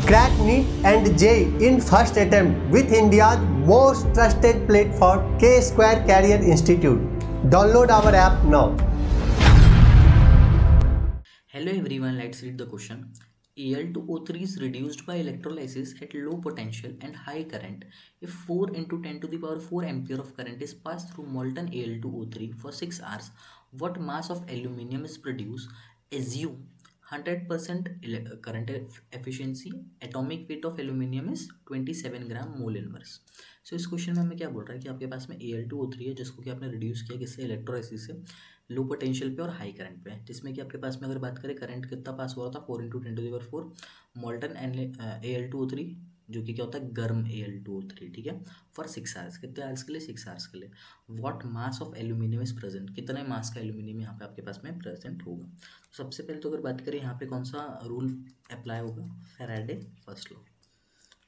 Crack NEET and JEE in first attempt with India's most trusted platform, K-Square Career Institute. Download our app now. Hello everyone, let's read the question. Al2O3 is reduced by electrolysis at low potential and high current if 4 into 10 to the power 4 ampere of current is passed through molten Al2O3 for 6 hours. What mass of aluminium is produced? Assume 100% current efficiency. Atomic weight of aluminium is 27 gram mole inverse. So इस question में हमें क्या बोल रहा है कि आपके पास में Al2O3 है जिसको कि आपने रिड्यूस किया किससे, इलेक्ट्रोलाइसिस से, लो पोटेंशियल पे और हाई करंट पे, जिसमें कि आपके पास में अगर बात करें करंट कितना पास हुआ था 4 इंटू 10⁴ मॉल्टन Al2O3 जो कि क्या होता है गर्म Al2O3, ठीक है, फॉर 6 आवर्स. कितने आवर्स के लिए? 6 आवर्स के लिए. What mass of aluminium is present, कितने मास का एल्यूमिनियम यहाँ पे आपके पास में प्रेजेंट होगा. तो सबसे पहले तो अगर बात करें यहाँ पे कौन सा रूल अप्लाई होगा, फैराडे फर्स्ट लॉ.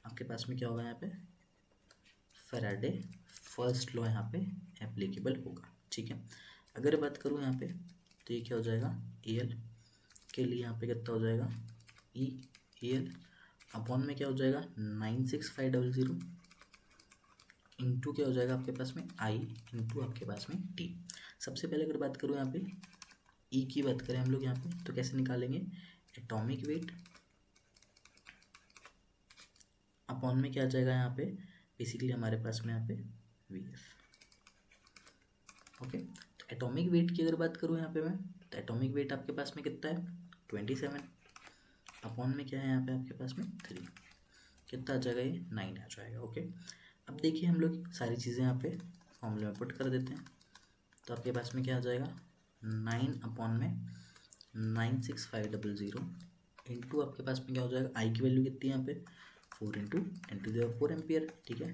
आपके पास में क्या होगा यहाँ पे, फैराडे फर्स्ट लॉ यहाँ पे एप्लीकेबल होगा, ठीक है. अगर बात करूँ यहाँ पे तो ये क्या हो जाएगा, एल के लिए यहाँ पे कितना हो जाएगा, ई एल अपॉन में क्या हो जाएगा 96500 इंटू क्या हो जाएगा आपके पास में आई इंटू आपके पास में टी. सबसे पहले अगर बात करूँ यहाँ पे ई की बात करें हम लोग यहाँ पे तो कैसे निकालेंगे, एटॉमिक वेट अपॉन में क्या आ जाएगा यहाँ पे, बेसिकली हमारे पास में यहाँ पे वी एफ. ओके, तो एटॉमिक वेट की अगर बात करूँ यहाँ पे मैं तो एटॉमिक वेट आपके पास में कितना है 27 अपॉन में क्या है यहाँ पे आपके पास में 3, कितना आ जाएगा ये 9 आ जाएगा. ओके, अब देखिए हम लोग सारी चीज़ें यहाँ पे फॉर्मूले में पुट कर देते हैं तो आपके पास में क्या आ जाएगा 9 अपॉन में 96500 इंटू आपके पास में क्या हो जाएगा, आई की वैल्यू कितनी है यहाँ पे 4 इंटू 10⁴ एम्पियर, ठीक है.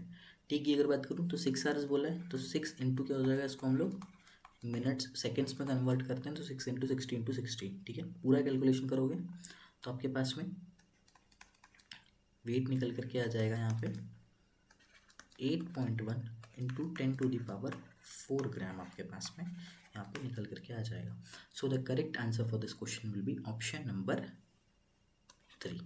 टी की अगर बात करूँ तो 6 आवर्स बोला है तो 6 इंटू क्या हो जाएगा, इसको हम लोग मिनट्स सेकेंड्स में कन्वर्ट करते हैं तो 6 इंटू 60 इंटू 60, ठीक है. पूरा कैलकुलेशन करोगे तो आपके पास में वेट निकल करके आ जाएगा यहाँ पे 8.1 इंटू 10⁴ ग्राम आपके पास में यहाँ पे निकल करके आ जाएगा. So the correct answer for this question will be option number 3.